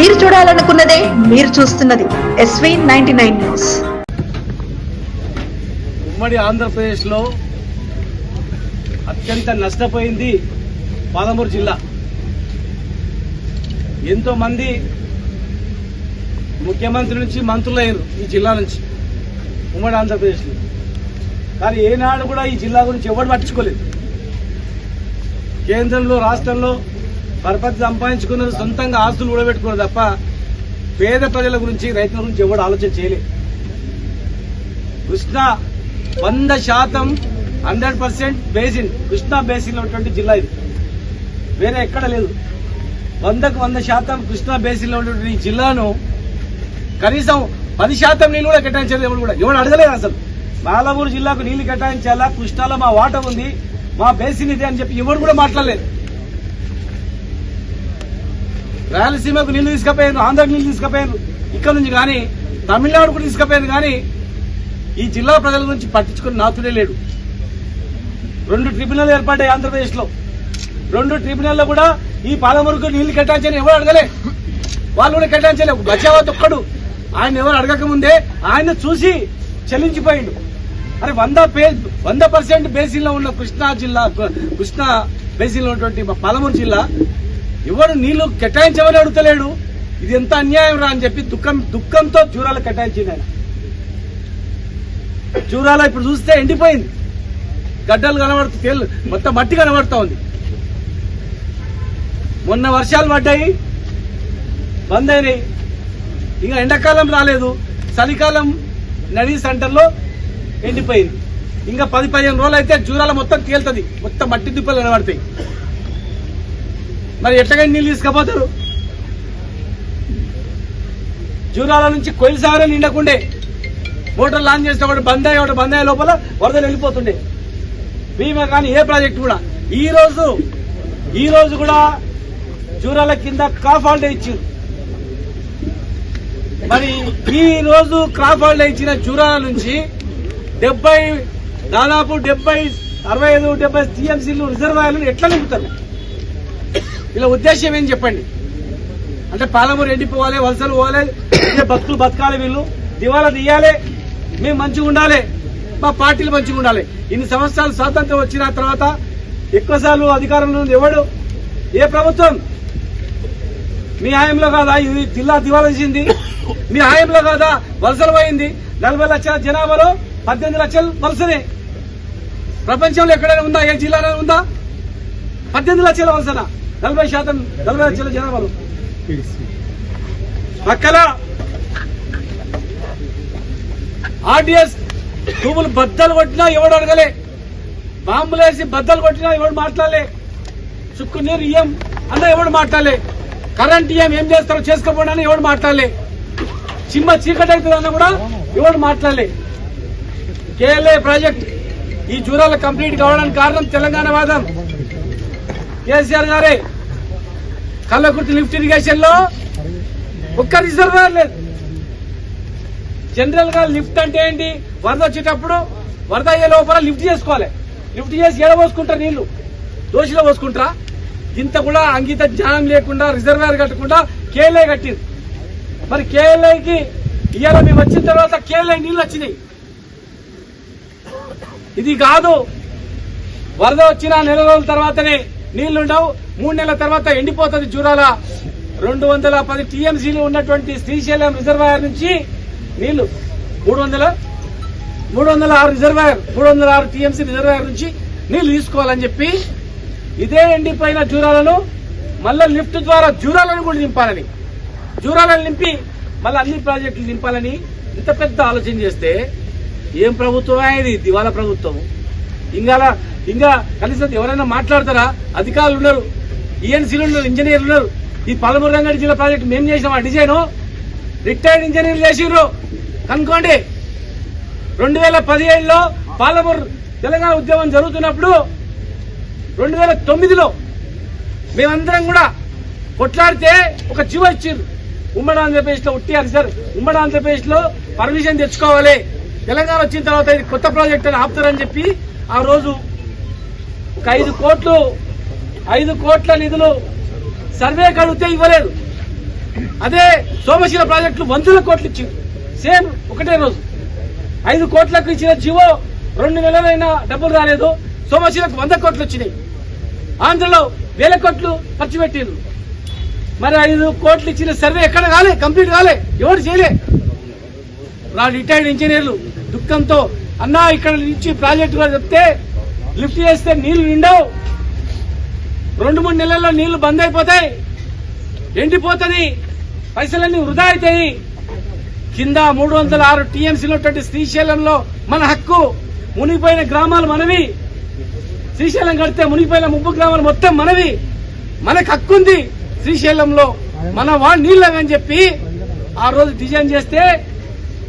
మీరు చూడాలనుకున్నదే మీరు చూస్తున్నది SV99 న్యూస్. ఉమ్మడి ఆంధ్రప్రదేశ్లో అత్యంత నష్టపోయింది పాలమూరు జిల్లా. ఎంతో మంది ముఖ్యమంత్రి నుంచి మంత్రులయ్యారు ఈ జిల్లా నుంచి ఉమ్మడి ఆంధ్రప్రదేశ్లో. కానీ ఏనాడు కూడా ఈ జిల్లా గురించి ఎవరు పట్టించుకోలేదు. కేంద్రంలో రాష్ట్రంలో పరపతి సంపాదించుకున్నారు, సొంతంగా ఆస్తులు కూడబెట్టుకున్నారు తప్ప పేద ప్రజల గురించి రైతుల గురించి ఎవరు ఆలోచన చేయలేదు. కృష్ణా 100% 100% బేసిన్, కృష్ణా బేసిన్ లో ఉన్నటువంటి జిల్లా ఇది, వేరే ఎక్కడ లేదు. 100కు 100% కృష్ణా బేసిన్ లో ఉన్నటువంటి ఈ జిల్లాను కనీసం 10% నీళ్లు కూడా కేటాయించలేదు. ఎవరు అడగలేదు అసలు. పాలమూరు జిల్లాకు నీళ్లు కేటాయించాలా, కృష్ణాలో మా వాటర్ ఉంది, మా బేసిన్ ఇది అని చెప్పి ఎవరు కూడా మాట్లాడలేదు. రాయలసీమకు నీళ్లు తీసుకుపోయారు, ఆంధ్రాకు నీళ్లు తీసుకుపోయారు ఇక్కడ నుంచి, కానీ తమిళనాడు కూడా తీసుకుపోయారు. కానీ ఈ జిల్లా ప్రజల గురించి పట్టించుకుని నాతుడే లేడు. 2 ట్రిబ్యునల్ ఏర్పడ్డాయి ఆంధ్రప్రదేశ్ లో. 2 ట్రిబ్యునల్లో కూడా ఈ పాలమూరుకు నీళ్లు కేటాయించని ఎవరు అడగలే. వాళ్ళు కూడా కేటాయించలే. బచావత్ ఒక్కడు ఆయన ఎవరు అడగక ముందే ఆయన చూసి చెల్లించిపోయిండు. అరే 100% బేసిన్ లో ఉన్న కృష్ణా బేసిన్ లో ఉన్నటువంటి పాలమూరు జిల్లా ఎవరు నీళ్లు కేటాయించమని అడుగుతలేడు. ఇది ఎంత అన్యాయం రా అని చెప్పి దుఃఖంతో జూరాల కేటాయించింది ఆయన. జూరాల ఇప్పుడు చూస్తే ఎండిపోయింది, గడ్డలు కనబడుతూ మొత్తం మట్టి కనబడతా ఉంది. మొన్న వర్షాలు పడ్డాయి, బంద్ అయినాయి. ఇంకా ఎండాకాలం రాలేదు, చలికాలం నదీ సెంటర్లో ఎండిపోయింది. ఇంకా 10-15 రోజులు అయితే జూరాల మొత్తం తేలుతుంది, మొత్తం మట్టి దిప్పలు కనబడతాయి. మరి ఎట్టగా నీళ్ళు తీసుకుపోతారు? జూరాల నుంచి కొయిల్సాగర్ నిండకుండే, మోటార్ లాంచ్ చేస్తే ఒకటి బంద్ అయ్యే లోపల వరదలు వెళ్ళిపోతుండే. భీమా కానీ ఏ ప్రాజెక్టు కూడా ఈ రోజు కూడా జూరాల కింద క్రాప్ హాలిడే ఇచ్చారు. మరి ఈ రోజు క్రాప్ హాలిడే ఇచ్చిన జూరాల నుంచి దాదాపు 65 టీఎంసీలు రిజర్వాయర్లు ఎట్లా నింపుతారు? ఇలా ఉద్దేశం ఏం చెప్పండి? అంటే పాలమూరు ఎండిపోవాలి, వలసలు పోవాలి, భక్తులు బతకాలి, వీళ్ళు దివాలా తీయాలి, మేము మంచిగా ఉండాలి, మా పార్టీలు మంచిగా ఉండాలి. ఇన్ని సంవత్సరాలు స్వాతంత్రం వచ్చిన తర్వాత ఎక్కువసార్లు అధికారంలో ఉంది ఎవడు? ఏ ప్రభుత్వం? మీ హాయంలో కాదా ఇది జిల్లా దివాలా తీసింది? మీ హాయంలో కాదా వలసలు పోయింది? 40 లక్షల జనాభాలో 18 లక్షలు వలసనే. ప్రపంచంలో ఎక్కడైనా ఉందా? ఏ జిల్లాలో ఉందా 18 లక్షల వలసన? 40 లక్షల జనాభాలో. పక్కన ఆర్డీఎస్ భూములు బద్దలు కొట్టినా ఎవడు అడగలే, బాంబులేసి బద్దలు కొట్టినా ఎవడు మాట్లాడలే, చుక్కు నీరు ఇయ్యం అన్న ఎవడు మాట్లాడలే, కరెంట్ ఇయ్యం ఏం చేస్తారో చేసుకోపోయినా ఎవడు మాట్లాడలే, చిమ్మ చీకటి అవుతుందన్న కూడా ఎవడు మాట్లాడలే. కేఎల్ఏ ప్రాజెక్ట్ ఈ జూరాల కంప్లీట్ కావడానికి కారణం తెలంగాణ వాదం. కేసీఆర్ గారే కల్లకుర్తి లిఫ్ట్ ఇరిగేషన్ లో ఒక్క రిజర్వాయర్ లేదు. జనరల్ గా లిఫ్ట్ అంటే ఏంటి? వరద వచ్చేటప్పుడు వరద అయ్యే లోపల లిఫ్ట్ చేసుకోవాలి. లిఫ్ట్ చేసి ఎడ పోసుకుంటారు నీళ్లు? దోషిలో పోసుకుంటారా? ఇంత కూడా అంకిత జ్ఞానం లేకుండా రిజర్వాయర్ కట్టకుండా కేఎల్ఐ కట్టింది. మరి కేఎల్ఐకి ఇవాళ మేము వచ్చిన తర్వాత కేఎల్ఐ నీళ్లు వచ్చినాయి. ఇది కాదు, వరద వచ్చిన నెల రోజుల తర్వాతనే నీళ్లుండవు, 3 నెలల తర్వాత ఎండిపోతుంది జూరాల. 210 టీఎంసీలు ఉన్నటువంటి శ్రీశైలం రిజర్వాయర్ నుంచి నీళ్లు 306 టీఎంసీ రిజర్వాయర్ నుంచి నీళ్లు తీసుకోవాలని చెప్పి ఇదే ఎండిపోయిన జూరాలను మళ్ళా లిఫ్ట్ ద్వారా జూరాలను కూడా నింపాలని, జూరాలను నింపి మళ్ళీ అన్ని ప్రాజెక్టులు నింపాలని ఇంత పెద్ద ఆలోచన చేస్తే ఏం ప్రభుత్వం ఇది? దివాలా ప్రభుత్వం. ఇంకా కనీసం ఎవరైనా మాట్లాడతారా? అధికారులు ఉన్నారు, ఈఎన్సీలు ఉన్నారు, ఇంజనీర్లు ఉన్నారు. ఈ పాలమూరు రంగారెడ్డి జిల్లా ప్రాజెక్టు మేము చేసినాం. ఆ డిజైన్ రిటైర్డ్ ఇంజనీర్లు చేసిర్రు. కనుక్కోండి. 2017లో పాలమూరు తెలంగాణ ఉద్యమం జరుగుతున్నప్పుడు 2009లో మేమందరం కూడా కొట్లాడితే ఒక జీవో ఇచ్చారు. ఉమ్మడి ఆంధ్రప్రదేశ్ లో ఉమ్మడి ఆంధ్రప్రదేశ్ లో పర్మిషన్ తెచ్చుకోవాలి, తెలంగాణ వచ్చిన తర్వాత ఇది కొత్త ప్రాజెక్ట్ అని ఆపుతారని చెప్పి ఆ రోజు ఒక 5 కోట్ల నిధులు సర్వే కడిగితే ఇవ్వలేదు. అదే సోమశిల ప్రాజెక్టులు 100 కోట్లు ఇచ్చింది సేమ్ ఒకటే రోజు. 5 కోట్లకు ఇచ్చిన జీవో 2 నెలలైనా డబ్బులు రాలేదు. సోమశిలకు 100 కోట్లు వచ్చినాయి. ఆంధ్రలో 1000 కోట్లు ఖర్చు పెట్టిండ్రు. మరి 5 కోట్లు ఇచ్చిన సర్వే ఎక్కడ కాలే, కంప్లీట్ కాలే, ఎవరు చేయలే. రిటైర్డ్ ఇంజనీర్లు దుఃఖంతో అన్నా ఇక్కడ నుంచి ప్రాజెక్టు కూడా చెప్తే లిఫ్ట్ చేస్తే నీళ్లు నిండవు, 2-3 నెలల్లో నీళ్లు బంద్ అయిపోతాయి, ఎండిపోతుంది, పైసలన్నీ వృధా అవుతాయి. కింద 306 టీఎంసీలో శ్రీశైలంలో మన హక్కు, మునిగిపోయిన గ్రామాలు మనవి, శ్రీశైలం కడితే మునిగిపోయిన 30 గ్రామాలు మొత్తం మనవి, మనకు హక్కు ఉంది శ్రీశైలంలో మన నీళ్ళు అని చెప్పి ఆ రోజు డిజైన్ చేస్తే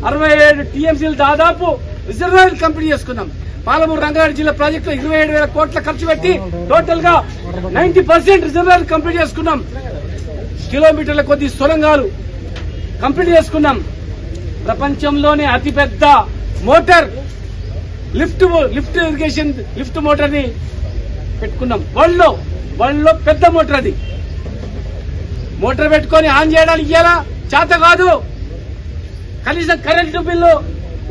67 టీఎంసీలు దాదాపు రిజర్వాయర్ కంప్లీట్ చేసుకున్నాం. పాలమూరు రంగారెడ్డి జిల్లా ప్రాజెక్టులో 27,000 కోట్ల ఖర్చు పెట్టి టోటల్ గా 90% రిజర్వాయర్ కంప్లీట్ చేసుకున్నాం. కిలోమీటర్ల కొద్ది సొరంగాలు కంప్లీట్ చేసుకున్నాం. ప్రపంచంలోనే అతిపెద్ద motor lift irrigation lift motor ని పెట్టుకున్నాం. వరల్డ్ లో పెద్ద మోటార్ అది. మోటార్ పెట్టుకొని ఆన్ చేయడానికి ఇయ్యాలా చేత కాదు. కనీసం కరెంటు బిల్లు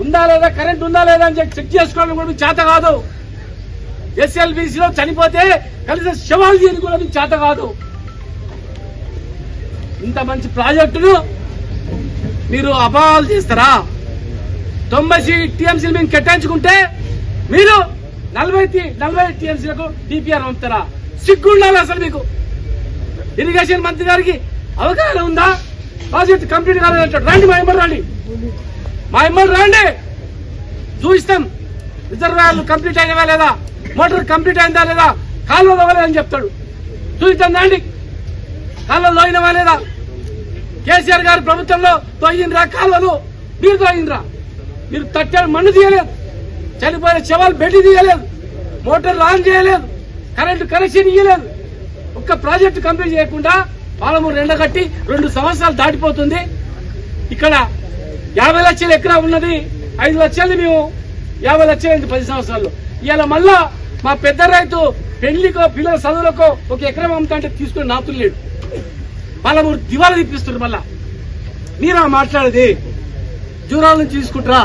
ఉందా లేదా, కరెంట్ ఉందా లేదా అని చెక్ చేసుకోవడం కూడా చేత కాదు. ఎస్ఎల్బీసీలో చనిపోతే కనీసం శవాలు చేయడం కూడా చేత కాదు. ఇంత మంచి ప్రాజెక్టును మీరు అపాలు చేస్తారా? 90 టీఎంసీలు మేము కేటాయించుకుంటే మీరు 40 టీఎంసీలకు డిపిఆర్ పంపుతారా? సిగ్గుండాలి అసలు మీకు. ఇరిగేషన్ మంత్రి గారికి అవగాహన ఉందా? ప్రాజెక్ట్ కంప్లీట్ కాలేదంటాడు. రండి మా ఎమ్మలు రండి, చూపిస్తాం రిజర్వాయర్లు కంప్లీట్ అయినవా లేదా, మోటార్ కంప్లీట్ అయిందా లేదా, కాలువలు అవ్వలేదని చెప్తాడు. చూపిస్తాం రండి, కాలువలు తోయినవా లేదా. కేసీఆర్ గారి ప్రభుత్వంలో తోయిండ్రా కాలువలు? మీరు తోయిండ్రా? మీరు తట్టాడు మన్ను తీయలేదు, చనిపోయిన శవాలు బెడ్డి తీయలేదు, మోటార్లు ఆన్ చేయలేదు, కరెంటు కనెక్షన్ ఇయ్యలేదు. ఒక్క ప్రాజెక్టు కంప్లీట్ చేయకుండా పాలమూరు ఎండగట్టి 2 సంవత్సరాలు దాటిపోతుంది. ఇక్కడ 50 లక్షల ఎకరా ఉన్నది, 5 లక్షలు మేము 50 లక్షలైంది 10 సంవత్సరాల్లో. ఇవాళ మళ్ళా మా పెద్ద రైతు పెళ్లికో పిల్లల చదువులకో 1 ఎకరం అమ్ముతా అంటే తీసుకుని నాతులు లేడు. పాలమూరు దివాలా తిప్పిస్తున్నారు. మళ్ళా మీరా మాట్లాడేది? జూరాల నుంచి తీసుకుంటారా?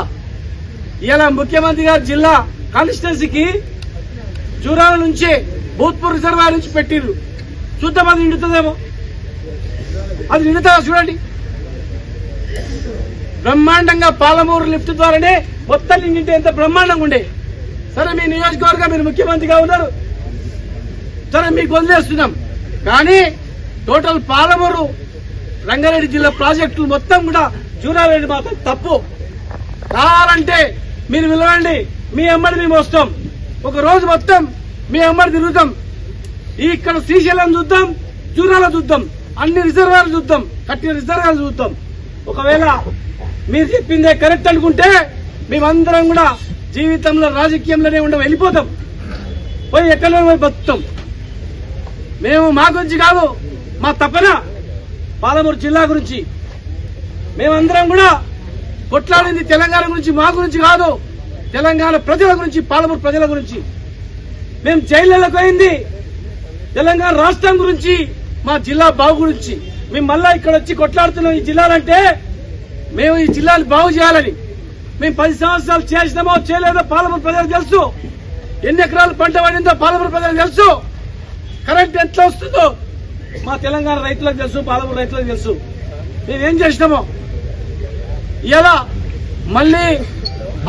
ఇవాళ ముఖ్యమంత్రి గారు జిల్లా కాన్స్టిట్యున్సీకి జూరాల నుంచి భూత్పూర్ రిజర్వాయర్ నుంచి పెట్టిర్రు. చూద్దాం అది నిండుతుందేమో. అది నిండుతా చూడండి. బ్రహ్మాండంగా పాలమూరు లిఫ్ట్ ద్వారానే మొత్తం నిండింటే ఎంత బ్రహ్మాండంగా ఉండే. సరే మీ నియోజకవర్గం మీరు ముఖ్యమంత్రిగా ఉన్నారు, సరే మీకు వదిలేస్తున్నాం. కానీ టోటల్ పాలమూరు రంగారెడ్డి జిల్లా ప్రాజెక్టులు మొత్తం కూడా జూరారెడ్డి మాత్రం తప్పు. కావాలంటే మీరు పిలవండి, మీ అమ్మడి మేము వస్తాం. ఒక రోజు మొత్తం మీ అమ్మడి తిరుగుతాం. ఇక్కడ శ్రీశైలం చూద్దాం, జూరాల చూద్దాం, అన్ని రిజర్వాయర్లు చూద్దాం, కట్టిన రిజర్వాయర్లు చూద్దాం. ఒకవేళ మీరు చెప్పిందే కరెక్ట్ అనుకుంటే మేమందరం కూడా జీవితంలో రాజకీయంలోనే వెళ్ళిపోతాం, పోయి ఎక్కడో పోయి బతుకుతాం. మేము మా గురించి కాదు, మా తపన పాలమూరు జిల్లా గురించి. మేమందరం కూడా కొట్లాడింది తెలంగాణ గురించి, మా గురించి కాదు, తెలంగాణ ప్రజల గురించి, పాలమూరు ప్రజల గురించి. మేము జైళ్లకు పోయింది తెలంగాణ రాష్ట్రం గురించి, మా జిల్లా బాగు గురించి. మేము మళ్ళా ఇక్కడ వచ్చి కొట్లాడుతున్నాం ఈ జిల్లాలంటే మేము ఈ జిల్లాను బాగు చేయాలని. మేము 10 సంవత్సరాలు చేసినామో చేయలేదో పాలమూరు ప్రజలకు తెలుసు. ఎన్ని ఎకరాలు పంట పండిందో పాలమూరు ప్రజలకు తెలుసు. కరెంట్ ఎంత వస్తుందో మా తెలంగాణ రైతులకు తెలుసు, పాలమూరు రైతులకు తెలుసు. మేమేం చేసినామో. ఇలా మళ్ళీ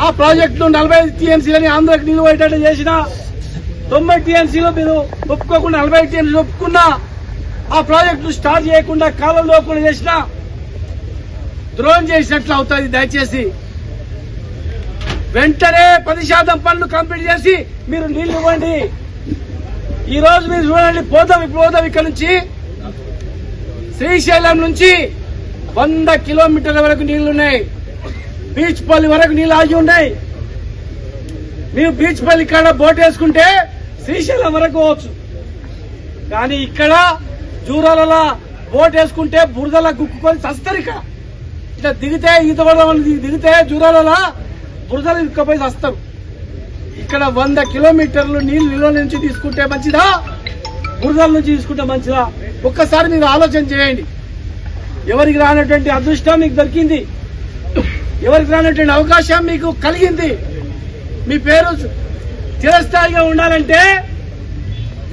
ఆ ప్రాజెక్టును 45 టీఎంసీలని ఆంధ్రాకి నీళ్లు పోయేటట్టు చేసిన, 90 టీఎంసీలో మీరు ఒప్పుకోకుండా 45 టీఎంసీ ఒప్పుకున్నా, ఆ ప్రాజెక్టు స్టార్ట్ చేయకుండా కాలంలో కూడా చేసినా ద్రోహం చేసినట్లు అవుతుంది. దయచేసి వెంటనే 10% పనులు కంప్లీట్ చేసి మీరు నీళ్లు ఇవ్వండి. ఈ రోజు మీరు చూడండి, పోదాం ఇక్కడ నుంచి శ్రీశైలం నుంచి 100 కిలోమీటర్ల వరకు నీళ్లున్నాయి. బీచ్ పల్లి వరకు నీళ్లు ఆగి ఉన్నాయి. మీరు బీచ్ పల్లి ఇక్కడ బోట్ వేసుకుంటే శ్రీశైలం వరకు పోవచ్చు. కానీ ఇక్కడ జూరాలలో బోట్ వేసుకుంటే బురదలా గుక్కుకొని చస్తారు. ఇక్కడ ఇట్లా దిగితే ఈత దిగితే జూరాలలో బురదలు ఇరుక్కపోయి చస్తారు. ఇక్కడ 100 కిలోమీటర్లు నీళ్లు నిల్వ నుంచి తీసుకుంటే మంచిదా, బురదల నుంచి తీసుకుంటే మంచిదా? ఒక్కసారి మీరు ఆలోచన చేయండి. ఎవరికి రానటువంటి అదృష్టం మీకు దొరికింది, ఎవరికి రానటువంటి అవకాశం మీకు కలిగింది. మీ పేరు చిరస్థాయిగా ఉండాలంటే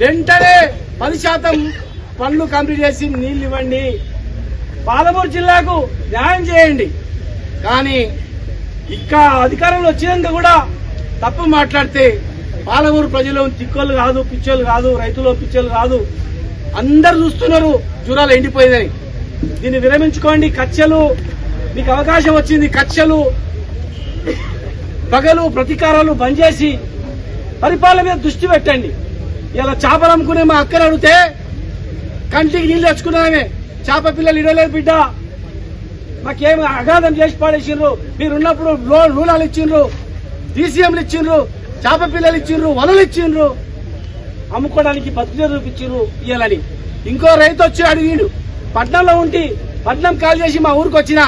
వెంటనే 10% పనులు కంప్లీట్ చేసి నీళ్లు ఇవ్వండి. పాలమూరు జిల్లాకు న్యాయం చేయండి. కానీ ఇంకా అధికారంలో వచ్చినాక కూడా తప్పు మాట్లాడితే పాలమూరు ప్రజలు తిక్కోళ్ళు కాదు, పిచ్చోళ్ళు కాదు, రైతులు పిచ్చోళ్ళు కాదు, అందరు చూస్తున్నారు జూరాలు ఎండిపోయిందని. దీన్ని విరమించుకోండి. కక్షలు మీకు అవకాశం వచ్చింది, కక్షలు పగలు ప్రతీకారాలు బంద్ చేసి పరిపాలన మీద దృష్టి పెట్టండి. ఇలా చేపలు అమ్ముకునే మా అక్కని అడిగితే కంటికి నీళ్ళు తెచ్చుకున్నామే, చేప పిల్లలు ఇడలేదు బిడ్డ, మాకేమి అగాధం చేసి పాడేసిండ్రు, మీరున్నప్పుడు రుణాలు ఇచ్చిండ్రు, డీసీఎంలు ఇచ్చిండ్రు, చేప పిల్లలు ఇచ్చిండ్రు, వలలు ఇచ్చిండ్రు, అమ్ముకోవడానికి బతుకుదే చూపించిండ్రు ఇయ్యాలని. ఇంకో రైతు వచ్చి అడిగిండు, పట్నంలో ఉండి పట్నం కాల్ చేసి మా ఊరికి వచ్చినా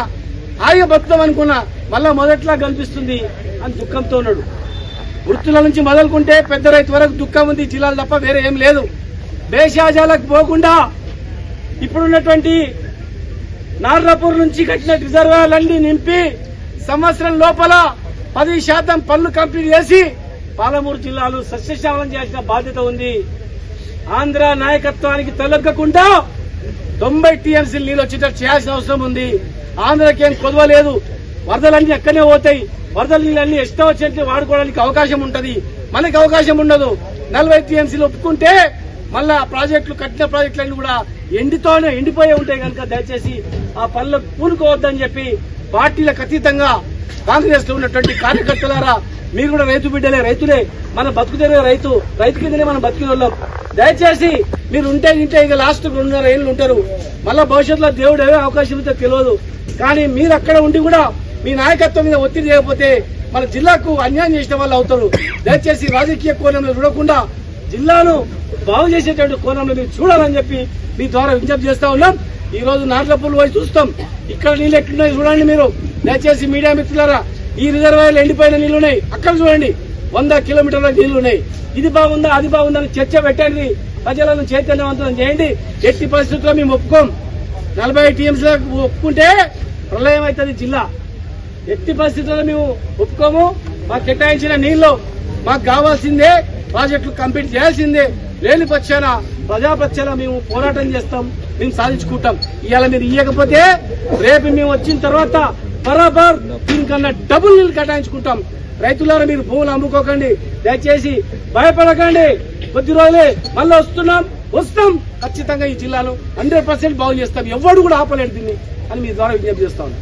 హాయిగా బతుకుతాం అనుకున్నా, మళ్ళా మొదట్లా కనిపిస్తుంది అని దుఃఖంతో ఉన్నాడు. వృత్తుల నుంచి మొదలుకుంటే పెద్ద రైతు వరకు దుఃఖం ఉంది జిల్లాలు తప్ప వేరే ఏం లేదు. దేశాజాలకు పోకుండా ఇప్పుడున్నటువంటి నార్లాపూర్ నుంచి కట్టిన రిజర్వాయర్లన్నీ నింపి సంవత్సరం లోపల 10% పనులు కంప్లీట్ చేసి పాలమూరు జిల్లాలు సస్యశ్యామలం చేయాల్సిన బాధ్యత ఉంది. ఆంధ్ర నాయకత్వానికి తలొగ్గకుండా 90 టీఎంసీ నీళ్ళు వచ్చేటట్టు చేయాల్సిన అవసరం ఉంది. ఆంధ్రకేం కొదవలేదు, వరదలన్నీ ఎక్కడనే పోతాయి, వరదల నీళ్ళన్నీ ఇష్టం వచ్చినట్టు వాడుకోవడానికి అవకాశం ఉంటది, మనకి అవకాశం ఉండదు. 40 టీఎంసీలు ఒప్పుకుంటే మళ్ళా ప్రాజెక్టులు కట్టిన ప్రాజెక్టులన్నీ కూడా ఎండిపోయి ఉంటాయి కనుక దయచేసి ఆ పనులకు పూనుకోవద్దని చెప్పి పార్టీలకు అతీతంగా కాంగ్రెస్ లో ఉన్నటువంటి కార్యకర్తలారా, మీరు కూడా రైతు బిడ్డలే, రైతులే, మన బతుకుదేరే రైతు కిందనే మనం బతికిన వాళ్ళం. దయచేసి మీరు ఉంటే ఇక లాస్ట్ 2.5 ఏళ్ళు ఉంటారు, మళ్ళా భవిష్యత్తులో దేవుడు ఏవే అవకాశం ఉంటే తెలియదు. కానీ మీరు అక్కడ ఉండి కూడా మీ నాయకత్వం మీద ఒత్తిడి చేయకపోతే మన జిల్లాకు అన్యాయం చేసిన వాళ్ళు అవుతారు. దయచేసి రాజకీయ కోణంలో చూడకుండా జిల్లాను బాగు చేసేటువంటి కోణంలో మీరు చూడాలని చెప్పి మీ ద్వారా విజ్ఞప్తి చేస్తా ఉన్నాం. ఈ రోజు నార్లపూర్లు పోయి చూస్తాం, ఇక్కడ నీళ్ళు ఎట్లున్నాయి చూడండి మీరు. దయచేసి మీడియా మిత్రులారా, ఈ రిజర్వాయర్లు ఎండిపోయిన నీళ్లున్నాయి, అక్కడ చూడండి 100 కిలోమీటర్ల నీళ్లున్నాయి. ఇది బాగుందా అది బాగుందా అని చర్చ పెట్టండి, ప్రజలను చైతన్యవంతం చేయండి. ఎట్టి పరిస్థితుల్లో మేము ఒప్పుకోం. 40 టీఎంసీలకు ఒప్పుకుంటే ప్రళయం అవుతుంది జిల్లా. ఎట్టి పరిస్థితుల్లో మేము ఒప్పుకోము. మాకు కేటాయించిన నీళ్లు మాకు కావాల్సిందే, ప్రాజెక్టులు కంప్లీట్ చేయాల్సిందే. లేని పక్షాన ప్రజాపక్షాన మేము పోరాటం చేస్తాం, మేము సాధించుకుంటాం. ఇవాళ మీరు ఇవ్వకపోతే రేపు మేము వచ్చిన తర్వాత బరాబర్ దీనికన్నా డబుల్ నీళ్లు కేటాయించుకుంటాం. రైతులారా, మీరు భూములు అమ్ముకోకండి, దయచేసి భయపడకండి. కొద్ది రోజులే మళ్ళీ వస్తాం ఖచ్చితంగా ఈ జిల్లాలో 100% బాగు చేస్తాం. ఎవడు కూడా ఆపలేడు దీన్ని అని మీ ద్వారా విజ్ఞప్తి చేస్తా ఉన్నాం.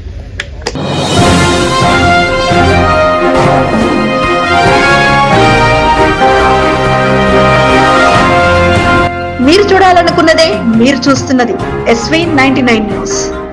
మీరు చూడాలనుకున్నదే మీరు చూస్తున్నది SV99 న్యూస్.